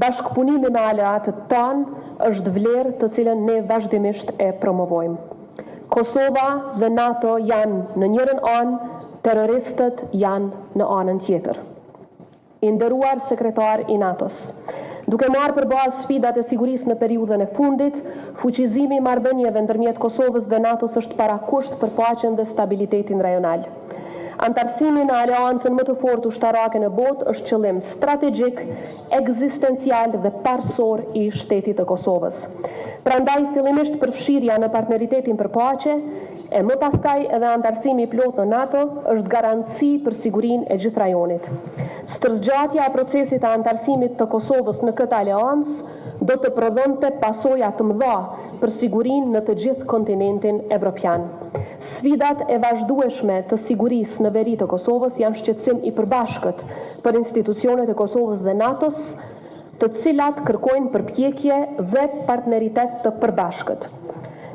Bashkëpunimi me aleatët tanë është vlerë të cilën ne vazhdimisht e promovojmë. Kosova dhe NATO janë në njërin anë, terroristët janë në anën tjetër. I nderuar sekretar i NATO-s, duke marrë përballë sfidat e sigurisë në periudhën e fundit, fuqizimi i marrëdhënieve ndërmjet Kosovës dhe NATO-s është parakusht për paqen dhe stabilitetin rajonal. Antarësimi në aleancën më të fortë ushtarake në botë është qëllim strategjik, ekzistencial dhe parsor i shtetit të Kosovës. Prandaj fillimisht përfshirja në partneritetin për paqe, e më pastaj edhe antarësimi i plot në NATO është garanci për sigurinë e gjithë rajonit. Stërzgjatja e procesit të antarësimit të Kosovës në këtë aleancë do të prodhonte pasoja të mëdha për sigurinë në të gjithë kontinentin evropian. Sfidat e vazhdueshme të sigurisë në veri të Kosovës janë shqetësim i përbashkët për institucionet e Kosovës dhe NATO-s, të cilat kërkojnë përpjekje dhe partneritet të përbashkët.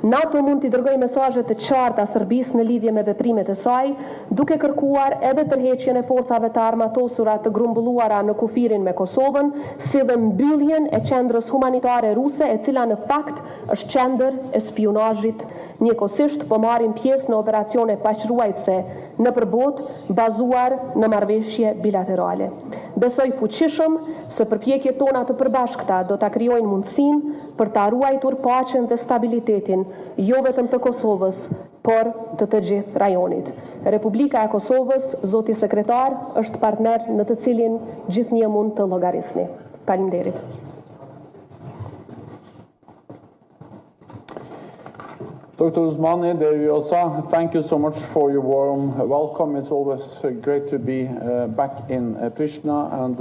NATO mund t'i dërgojë mesazhe të qarta Serbisë në lidhje me veprimet e saj, duke kërkuar edhe tërheqjen e forcave të armatosura të grumbulluara në kufirin me Kosovën, si dhe mbylljen e qendrës humanitare ruse, e cila në fakt është qendër e spionazhit. Njëkohësisht po marrin pjesë në operacione paqruajtëse në përbot bazuar në marrëveshje bilaterale. Besoj fuqishëm se përpjekjet tona të përbashkëta do ta krijojnë mundësinë për ta ruajtur paqen dhe stabilitetin, jo vetëm të Kosovës, por të gjithë rajonit. Republika e Kosovës, zoti sekretar, është partner në të cilin gjithnjë mund të llogarisni. Faleminderit. Dr. Osmani, Derviosa, thank you so much for your warm welcome. It's always great to be back in Pristina, and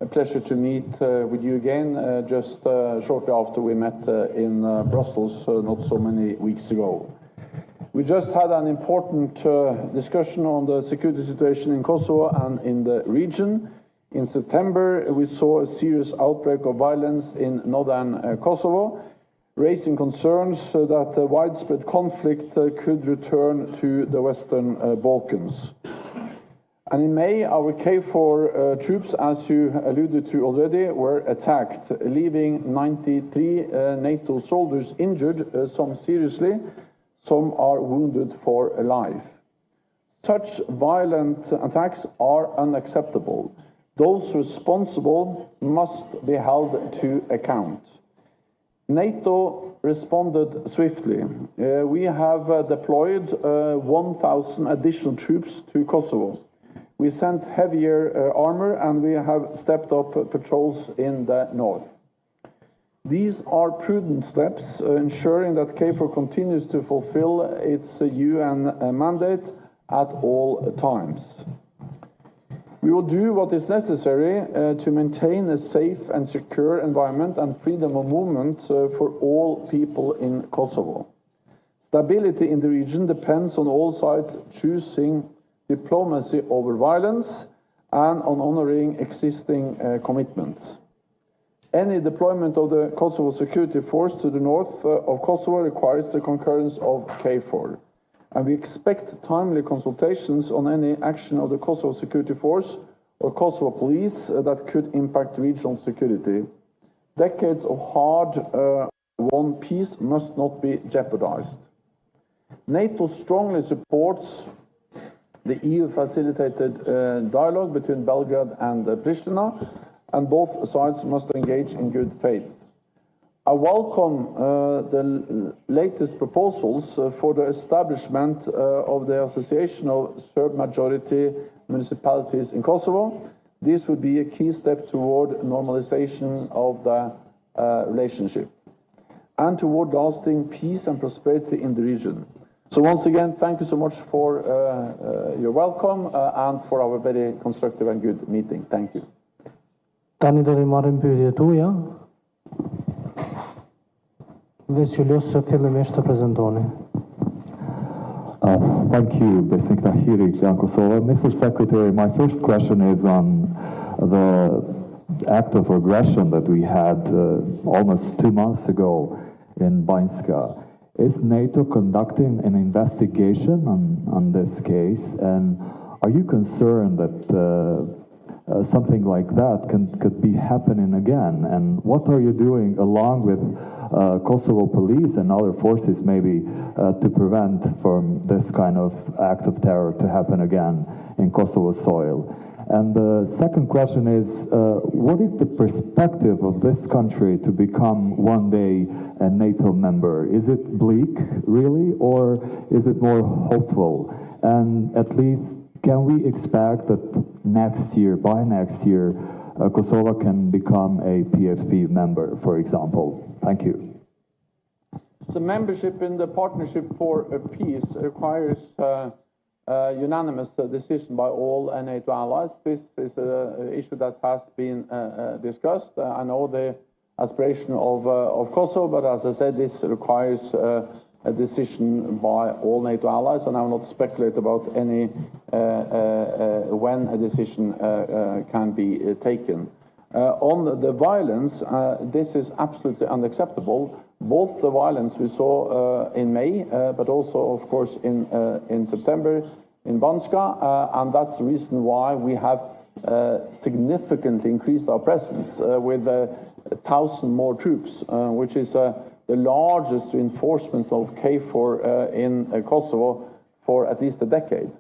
a pleasure to meet with you again just shortly after we met in Brussels not so many weeks ago. We just had an important discussion on the security situation in Kosovo and in the region. In September, we saw a serious outbreak of violence in northern Kosovo, raising concerns that the widespread conflict could return to the Western Balkans. And in May, our KFOR troops, as you alluded to already, were attacked, leaving 93 NATO soldiers injured, some seriously, some are wounded for life. Such violent attacks are unacceptable. Those responsible must be held to account. NATO responded swiftly. We have deployed 1,000 additional troops to Kosovo. We sent heavier armor, and we have stepped up patrols in the north. These are prudent steps, ensuring that KFOR continues to fulfill its UN mandate at all times. We will do what is necessary to maintain a safe and secure environment and freedom of movement for all people in Kosovo. Stability in the region depends on all sides choosing diplomacy over violence and on honoring existing commitments. Any deployment of the Kosovo Security Force to the north of Kosovo requires the concurrence of KFOR. And we expect timely consultations on any action of the Kosovo Security Force or Kosovo Police that could impact regional security. Decades of hard-won peace must not be jeopardized. NATO strongly supports the EU-facilitated dialogue between Belgrade and Pristina, and both sides must engage in good faith. I welcome the latest proposals for the establishment of the Association of Serb-majority municipalities in Kosovo. This would be a key step toward normalization of the relationship and toward lasting peace and prosperity in the region. So once again, thank you so much for your welcome and for our very constructive and good meeting. Thank you. Tani do të marrim pyetjet tuaja. Vesulos fillimisht të prezentoni. Thank you, Besnik Tahiri, Kosova. Mr. Secretary, my first question is on the act of aggression that we had almost 2 months ago in Banjska. Is NATO conducting an investigation on this case? And are you concerned that something like that could be happening again? And what are you doing along with Kosovo police and other forces maybe to prevent from this kind of act of terror to happen again in Kosovo soil? And the second question is, what is the perspective of this country to become one day a NATO member? Is it bleak, really, or is it more hopeful? And at least, can we expect that by next year, Kosovo can become a PFP member, for example? Thank you. So membership in the Partnership for Peace requires unanimous decision by all NATO allies. This is an issue that has been discussed. I know the aspiration of Kosovo, but as I said, this requires a decision by all NATO allies, and I will not speculate about any when a decision can be taken. On the violence, this is absolutely unacceptable. Both the violence we saw in May, but also, of course, in September in Banska, and that's the reason why we have significantly increased our presence with 1,000 more troops, which is the largest reinforcement of KFOR in Kosovo for at least a decade.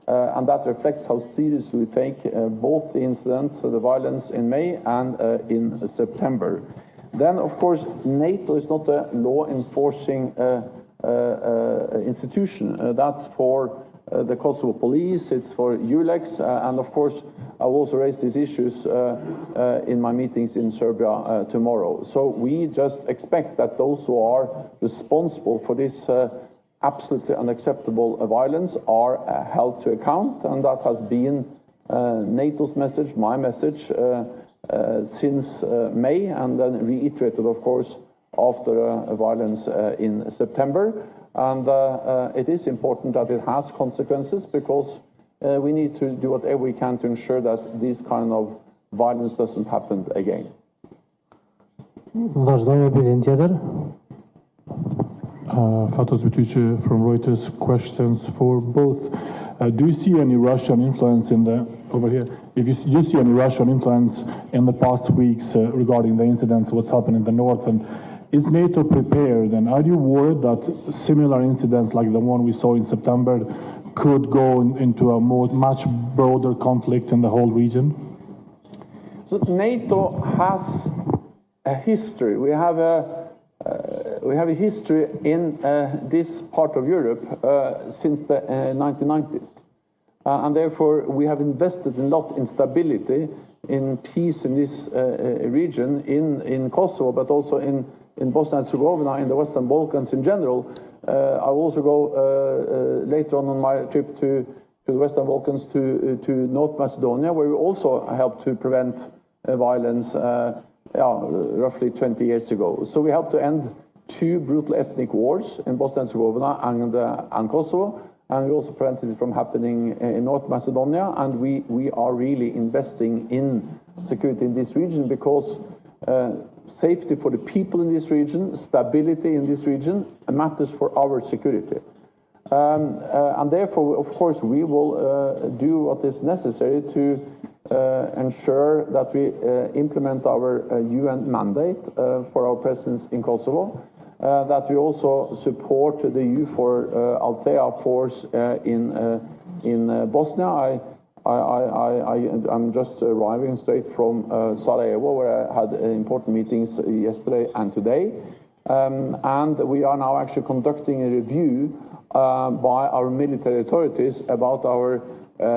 And that reflects how seriously we take both the incidents, the violence in May and in September. Then, of course, NATO is not a law-enforcing institution. That's for the Kosovo police, it's for ULEX, and of course, I will also raise these issues in my meetings in Serbia tomorrow. So we just expect that those who are responsible for this absolutely unacceptable violence are held to account, and that has been NATO's message, my message, since May, and then reiterated, of course, after violence in September. And it is important that it has consequences, because we need to do whatever we can to ensure that this kind of violence doesn't happen again. Vazhdojmë pyetjen tjetër. Fatos Vityche from Reuters, questions for both. Do you see any Russian influence over here? If you see any Russian influence in the past weeks regarding the incidents, what's happened in the north, and is NATO prepared, and are you worried that similar incidents like the one we saw in September could go into a much broader conflict in the whole region? So NATO has a history. We have a history in this part of Europe since the 1990s. And therefore, we have invested a lot in stability, in peace in this region, in Kosovo, but also in Bosnia and Herzegovina, in the Western Balkans in general. I will also go later on my trip to the Western Balkans to North Macedonia, where we also helped to prevent violence roughly 20 years ago. So we helped to end 2 brutal ethnic wars in Bosnia and Herzegovina and Kosovo, and we also prevented it from happening in North Macedonia. And we are really investing in security in this region, because safety for the people in this region, stability in this region matters for our security. And therefore, of course, we will do what is necessary to ensure that we implement our UN mandate for our presence in Kosovo, that we also support the EU4 Althea force in Bosnia. I'm just arriving straight from Sarajevo, where I had important meetings yesterday and today. And we are now actually conducting a review by our military authorities about our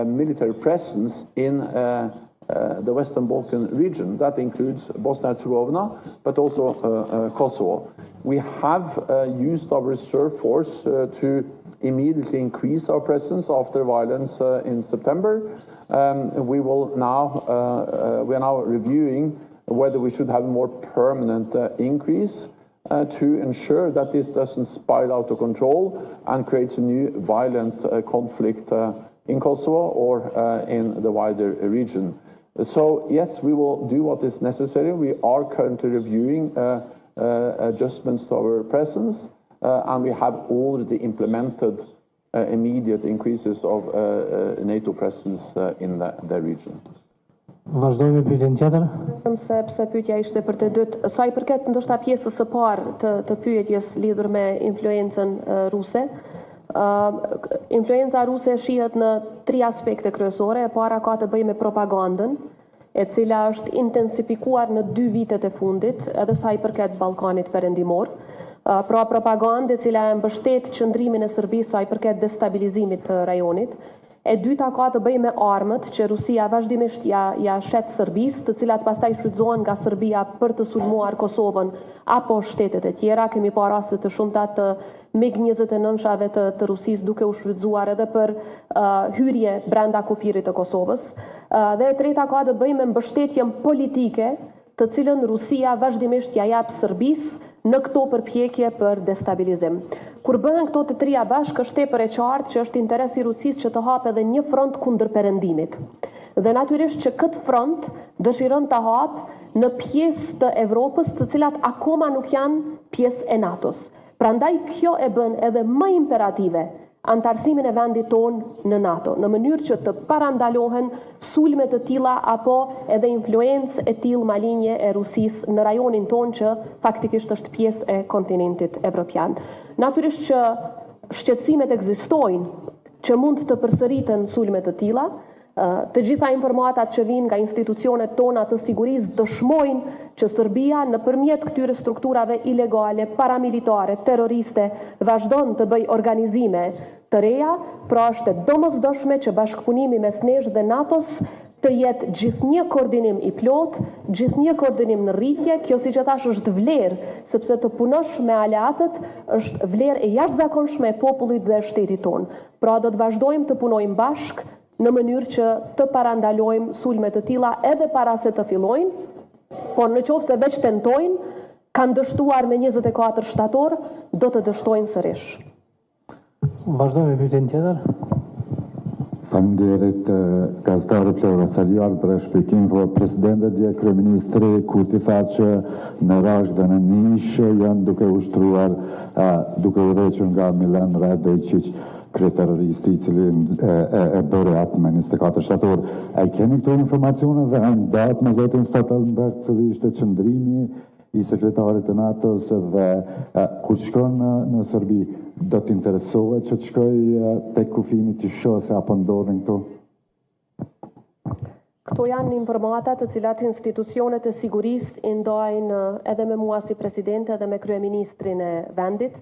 military presence in the Western Balkan region. That includes Bosnia and Herzegovina, but also Kosovo. We have used our reserve force to immediately increase our presence after violence in September. We are now reviewing whether we should have a more permanent increase to ensure that this doesn't spiral out of control and creates a new violent conflict in Kosovo or in the wider region. So yes, we will do what is necessary. We are currently reviewing adjustments to our presence, and we have already implemented immediate increases of NATO presence in the region. Vazhdojmë me pyetjen tjetër. Sepse pyetja ishte për të dytë, sa I përket ndoshta pjesës së parë të pyetjes lidhur me influencën ruse. Influenca ruse shihet në 3 aspekte kryesore. E para ka të bëjë me propagandën, e cila është intensifikuar në 2 vitet e fundit, edhe sa I përket Ballkanit Perëndimor. Pra propagandë e cila e mbështet qëndrimin e Serbisë sa I përket destabilizimit të rajonit. E dyta ka të bëjë me armët që Rusia vazhdimisht ja shet Serbisë, të cilat pastaj shfrytëzohen nga Serbia për të sulmuar Kosovën apo shtetet e tjera. Kemi parë raste të shumta të MiG-29-shave të Rusisë duke u shfrytëzuar edhe për hyrje brenda kufirit të Kosovës. Dhe e treta ka të bëjë me mbështetjen politike, të cilën Rusia vazhdimisht ja jap Serbisë në këto përpjekje për destabilizim. Kur bëhen këto të trija bashkë, është tepër e qartë që është interesi I Rusisë që të hapë edhe një front kundër perëndimit. Dhe natyrisht që këtë front dëshiron të hapë në pjesë të Evropës, të cilat akoma nuk janë pjesë e NATO-s. Prandaj kjo e bën edhe më imperative antarësimin e vendit tonë në NATO, në mënyrë që të parandalohen sulme të tilla apo edhe influencë e tillë malinje e Rusisë në rajonin tonë që faktikisht është pjesë e kontinentit evropian. Natyrisht që shqetësimet ekzistojnë që mund të përsëriten sulme të tilla. Të gjitha informatat që vijnë nga institucionet tona të sigurisë dëshmojnë që Serbia nëpërmjet këtyre strukturave ilegale, paramilitare, terroriste vazhdon të bëj organizime të reja, pra është e domosdoshme që bashkëpunimi mes nesh dhe NATO-s të jetë gjithnjë koordinim I plot, gjithnjë koordinim në rritje. Kjo siç e thash është vlerë, sepse të punosh me aleatët është vlerë e jashtëzakonshme e popullit dhe shtetit tonë. Pra do të vazhdojmë të punojmë bashkë në mënyrë që të parandalojmë sulme të tilla edhe para se të fillojnë, por në qoftë se veç tentojnë, kanë dështuar me 24 shtator, do të dështojnë sërish. Vazhdojmë me pyetjen tjetër. Faleminderit gazetarë Flora Saljar për shpjegimin për presidentet dhe kryeministri kur ti tha që në Rash dhe në Nish janë duke ushtruar duke udhëhequr nga Milan Radojčić, kryeterroristi I cili e bëri atë me 24 shtator. A I keni këto informacione dhe datë me zotin Stoltenberg cili ishte qëndrimi I sekretarit të NATO-s dhe kur shkon në Serbi do të interesohet që të shkoj tek kufini të shohë se apo ndodhen këto? Këto janë informata të cilat institucionet e sigurisë I ndajnë edhe me mua si presidente edhe me kryeministrin e vendit.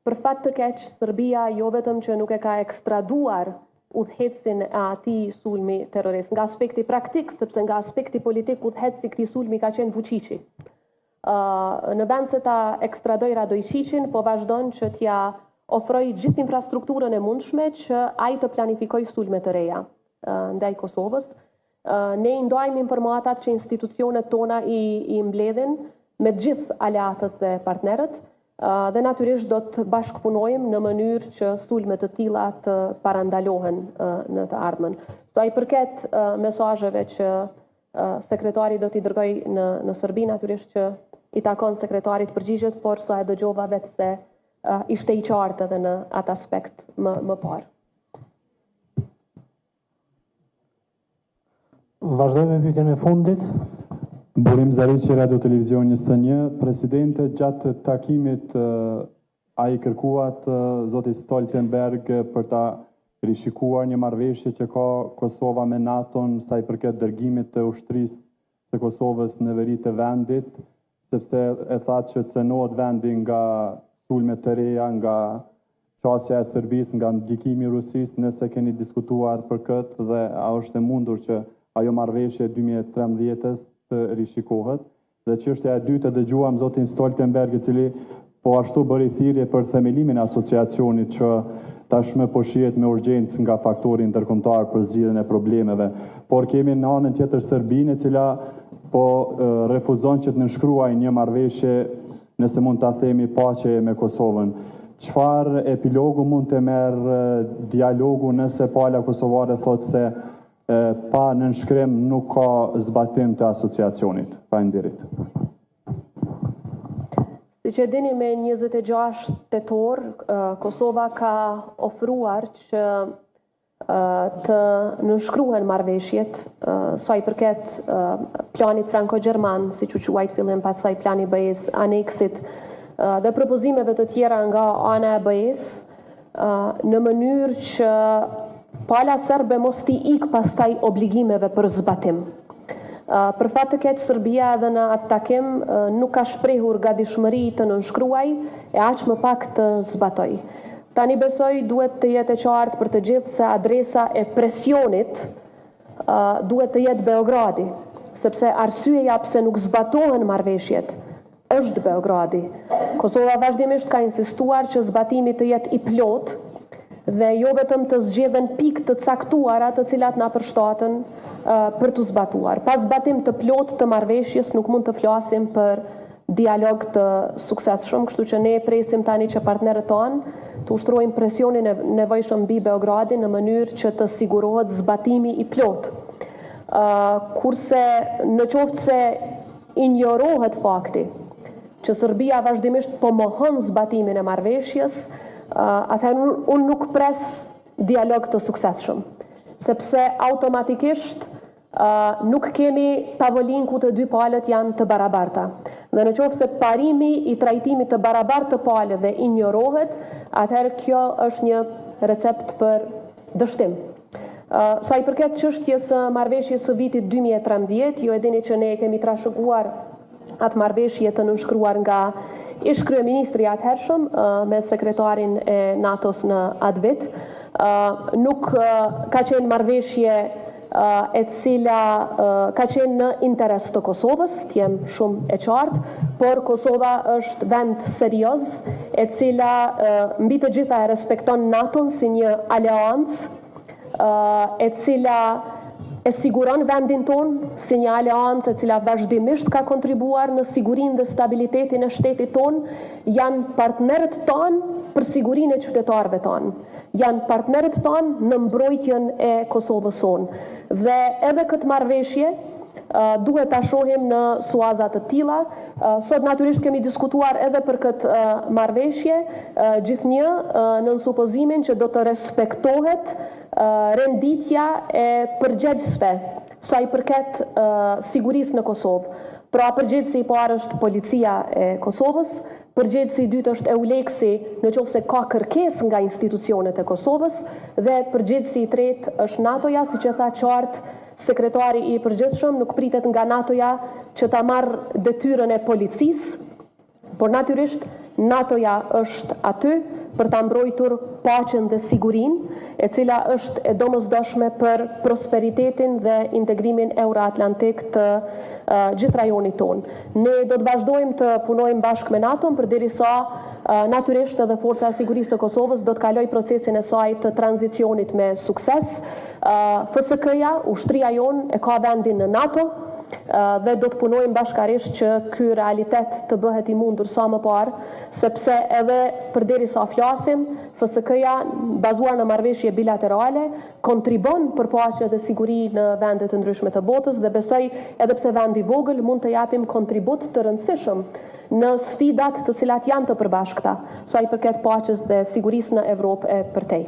Për fat të keq, Serbia jo vetëm që nuk e ka ekstraduar udhëhecin e atij sulmi terrorist, nga aspekti praktik, sepse nga aspekti politik udhëheci I këtij sulmi ka qenë Vučići. Në vend se ta ekstradoj Radojčićin, po vazhdon që t'ja ofroj gjithë infrastrukturën e mundshme që ai të planifikoj sulme të reja ndaj Kosovës. Ne I ndajmë informatat që institucionet tona I mbledhin me gjithë aleatët dhe partnerët, dhe natyrisht do të bashkëpunojmë në mënyrë që sulme të tilla të parandalohen në të ardhmen. Sa I përket mesazheve që sekretari do t'i dërgoj në Serbi, natyrisht që I takon sekretarit përgjigjet, por sa e dëgjova vetë se ishte I qartë edhe në atë aspekt më parë. Vazhdojmë me pyetjen e fundit. Burim Zariqi, Radio Televizion 21. Presidente, gjatë takimit a I kërkuat zoti Stoltenberg për ta rishikuar një marrëveshje që ka Kosova me NATO-n sa I përket dërgimit të ushtrisë së Kosovës në veri të vendit, sepse e tha që cënohet vendi nga sulme të reja, nga qasja e Serbisë, nga ndikimi I Rusisë, nëse keni diskutuar për këtë dhe a është e mundur që ajo marrëveshje 2013-s të rishikohet. Dhe çështja e dytë dëgjuam zotin Stoltenberg I cili po ashtu bëri thirrje për themelimin e asociacionit që tashmë po shihet me urgjencë nga faktori ndërkombëtar për zgjidhjen e problemeve. Por kemi në anën tjetër Serbinë e cila po refuzon që të nënshkruajë një marrëveshje, nëse mund ta themi, paqe me Kosovën. Çfarë epilogu mund të merr dialogu nëse pala kosovare thotë se pa nënshkrim nuk ka zbatim të asociacionit? Faleminderit. Siç e dini, me 26 tetor, Kosova ka ofruar që të nënshkruhen marrëveshjet sa i përket planit franko-gjerman, siç u quajt fillim, pastaj plani BE-s, aneksit dhe propozimeve të tjera nga ana e BE-s, në mënyrë që pala serbe mos t'i ik pastaj obligimeve për zbatim. Për fat të keq, Serbia edhe në atë takim nuk ka shprehur gatishmëri të nënshkruaj e aq më pak të zbatoj. Tani besoj duhet të jetë e qartë për të gjithë se adresa e presionit duhet të jetë Beogradi, sepse arsyeja pse nuk zbatohen marrëveshjet është Beogradi. Kosova vazhdimisht ka insistuar që zbatimi të jetë i plot dhe jo vetëm të zgjedhen pikë të caktuara të cilat na përshtaten për të zbatuar. Pas zbatim të plot të marrëveshjes nuk mund të flasim për dialog të suksesshëm, kështu që ne presim tani që partnerët tonë të ushtrojnë presionin e nevojshëm mbi Beogradin në mënyrë që të sigurohet zbatimi i plot. Kurse në qoftë se injorohet fakti që Serbia vazhdimisht po mohon zbatimin e marrëveshjes, atëherë unë nuk pres dialog të suksesshëm, sepse automatikisht nuk kemi tavolin ku të dy palët janë të barabarta. Dhe në qoftë se parimi i trajtimit të barabartë të palëve injorohet, atëherë kjo është një recept për dështim. Sa i përket çështjes së marrëveshjes së vitit 2013, ju e dini që ne kemi trashëguar atë marrëveshje të nënshkruar nga ish kryeministri atëhershëm me sekretarin e NATO-s në atë vit. Nuk ka qenë marrëveshje e cila ka qenë në interes të Kosovës, t'jem shumë e qartë, por Kosova është vend serioz, e cila mbi të gjitha e respekton NATO-n si një aleancë, e cila e siguron vendin tonë si një aleancë e cila vazhdimisht ka kontribuar në sigurinë dhe stabilitetin e shtetit tonë, janë partnerët tonë për sigurinë e qytetarëve tonë. Janë partnerët tonë në mbrojtjen e Kosovës sonë. Dhe edhe këtë marrëveshje duhet ta shohim në suaza të tilla. Sot natyrisht kemi diskutuar edhe për këtë marrëveshje, gjithnjë në supozimin që do të respektohet renditja e përgjegjësve sa i përket sigurisë në Kosovë. Pra përgjegjësi i parë është policia e Kosovës, përgjegjësi i dytë është EULEX-i nëse ka kërkesë nga institucionet e Kosovës dhe përgjegjësi i tretë është NATO-ja, siç e tha qartë sekretari i përgjithshëm, nuk pritet nga NATO-ja që ta marrë detyrën e policisë, por natyrisht NATO-ja është aty për ta mbrojtur paqen dhe sigurinë, e cila është e domosdoshme për prosperitetin dhe integrimin euroatlantik të gjithë rajonit tonë. Ne do të vazhdojmë të punojmë bashkë me NATO-n përderisa natyrisht edhe Forca e Sigurisë së Kosovës do të kaloj procesin e saj të tranzicionit me sukses. FSK-ja, ushtria jonë e ka vendin në NATO, dhe do të punojmë bashkarisht që ky realitet të bëhet i mundur sa më parë, sepse edhe përderisa flasim, FSK-ja bazuar në marrëveshje bilaterale kontribon për paqe dhe siguri në vende të ndryshme të botës dhe besoj edhe pse vendi i vogël mund të japim kontribut të rëndësishëm në sfidat të cilat janë të përbashkëta, sa i përket paqes dhe sigurisë në Evropë e përtej.